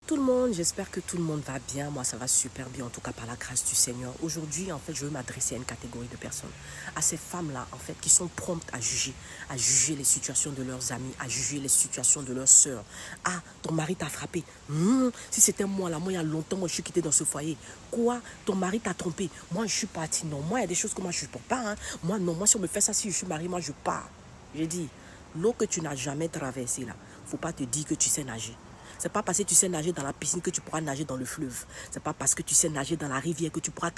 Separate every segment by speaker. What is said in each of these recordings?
Speaker 1: Tout le monde, j'espère que tout le monde va bien. Moi, ça va super bien, en tout cas par la grâce du Seigneur. Aujourd'hui, en fait, je veux m'adresser à une catégorie de personnes. À ces femmes-là, en fait, qui sont promptes à juger les situations de leurs amis, à juger les situations de leurs sœurs. Ah, ton mari t'a frappé. Si c'était moi, là, moi, il y a longtemps, moi, je suis quittée dans ce foyer. Quoi? Ton mari t'a trompé. Moi, je suis partie. Non, moi, il y a des choses que moi, je ne supporte pas. Hein. Moi, non, moi, si on me fait ça, si je suis mariée, moi, je pars. J'ai dit, l'eau que tu n'as jamais traversée, là, faut pas te dire que tu sais nager. C'est pas parce que tu sais nager dans la piscine que tu pourras nager dans le fleuve. C'est pas parce que tu sais nager dans la rivière que tu pourras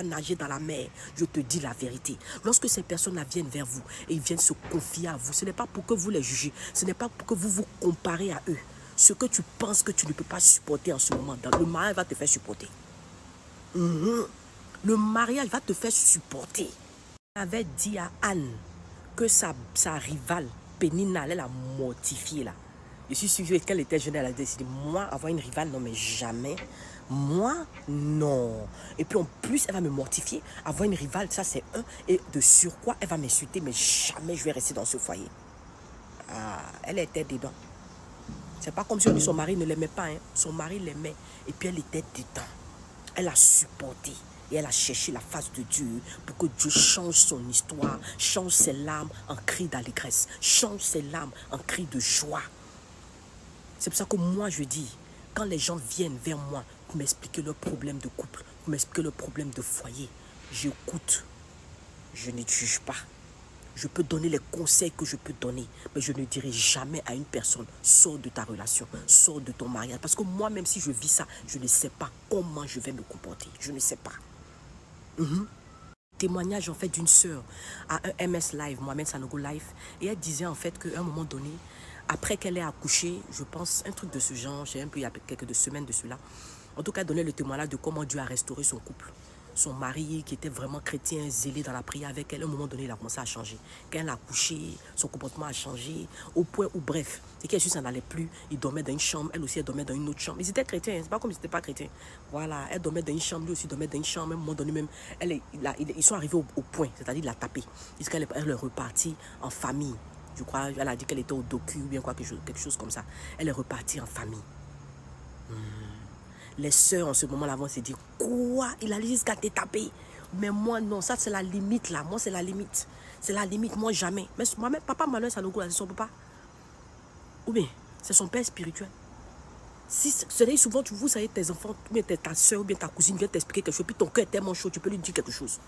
Speaker 1: nager dans la mer. Je te dis la vérité. Lorsque ces personnes-là viennent vers vous et ils viennent se confier à vous, ce n'est pas pour que vous les jugez. Ce n'est pas pour que vous vous comparez à eux. Ce que tu penses que tu ne peux pas supporter en ce moment, le mariage va te faire supporter. Le mariage va te faire supporter. Elle avait dit à Anne que sa rivale, Pénina, elle l'a mortifiée là. Je suis sûre qu'elle était jeune, elle a décidé, moi, avoir une rivale, non mais jamais. Moi, non. Et puis en plus, elle va me mortifier. Avoir une rivale, ça c'est un. Et de surcroît, elle va m'insulter, mais jamais je vais rester dans ce foyer. Ah, elle était dedans. C'est pas comme si on dit son mari ne l'aimait pas. Hein. Son mari l'aimait. Et puis elle était dedans. Elle a supporté. Et elle a cherché la face de Dieu pour que Dieu change son histoire, change ses larmes en cris d'allégresse, change ses larmes en cris de joie. C'est pour ça que moi je dis, quand les gens viennent vers moi pour m'expliquer leurs problèmes de couple, pour m'expliquer leurs problèmes de foyer, j'écoute, je ne juge pas. Je peux donner les conseils que je peux donner, mais je ne dirai jamais à une personne, sors de ta relation, sors de ton mariage. Parce que moi, même si je vis ça, je ne sais pas comment je vais me comporter. Je ne sais pas. Témoignage en fait d'une sœur à un MS Live, Mohamed Sanogo Live, et elle disait en fait qu'à un moment donné, après qu'elle ait accouché, je pense un truc de ce genre, j'ai un peu il y a quelques semaines de cela, en tout cas elle donnait le témoignage de comment Dieu a restauré son couple. Son mari qui était vraiment chrétien, zélé dans la prière avec elle, à un moment donné il a commencé à changer. Quand elle a accouché, son comportement a changé, au point où bref, c'est qu'elle ça n'allait plus, il dormait dans une chambre, elle aussi elle dormait dans une autre chambre. Ils étaient chrétiens, c'est pas comme ils n'étaient pas chrétiens. Voilà, elle dormait dans une chambre, lui aussi dormait dans une chambre, à un moment donné même, ils sont arrivés au point, c'est-à-dire il l'a tapé. Jusqu'elle est repartie en famille. Je crois, elle a dit qu'elle était au docu ou bien quoi, quelque chose comme ça. Elle est repartie en famille. Les sœurs en ce moment-là vont se dire, quoi? Il allait jusqu'à te taper. Mais moi, non, ça c'est la limite là. Moi, c'est la limite. C'est la limite, moi jamais. Mais moi-même, papa Manuel Sanogo, c'est son papa. Ou bien, c'est son père spirituel. Si, c'est souvent, vous savez, tes enfants, ou bien ta soeur ou bien ta cousine vient t'expliquer quelque chose, puis ton cœur est tellement chaud, tu peux lui dire quelque chose.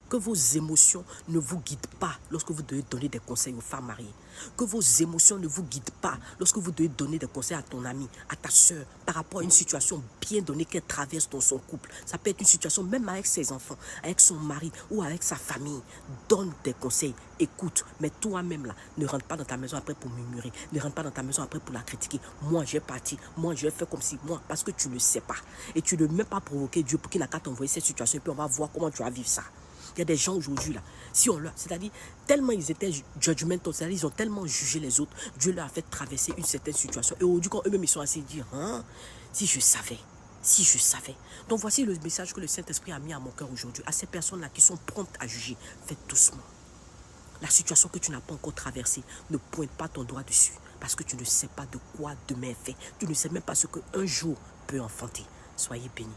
Speaker 1: Que vos émotions ne vous guident pas lorsque vous devez donner des conseils aux femmes mariées. Que vos émotions ne vous guident pas lorsque vous devez donner des conseils à ton ami, à ta soeur, par rapport à une situation bien donnée qu'elle traverse dans son couple. Ça peut être une situation même avec ses enfants, avec son mari ou avec sa famille. Donne des conseils, écoute, mais toi-même là, ne rentre pas dans ta maison après pour murmurer. Ne rentre pas dans ta maison après pour la critiquer. Moi, j'ai parti, moi, je vais faire comme si, moi, parce que tu ne sais pas. Et tu ne veux même pas provoquer Dieu pour qu'il n'a qu'à t'envoyer cette situation et puis on va voir comment tu vas vivre ça. Il y a des gens aujourd'hui là, si on leur, c'est-à-dire tellement ils étaient judgmental, c'est-à-dire ils ont tellement jugé les autres, Dieu leur a fait traverser une certaine situation. Et aujourd'hui quand eux-mêmes ils sont assis, ils disent, si je savais, si je savais. Donc voici le message que le Saint-Esprit a mis à mon cœur aujourd'hui, à ces personnes-là qui sont promptes à juger. Faites doucement. La situation que tu n'as pas encore traversée, ne pointe pas ton doigt dessus, parce que tu ne sais pas de quoi demain est fait. Tu ne sais même pas ce qu'un jour peut enfanter. Soyez bénis.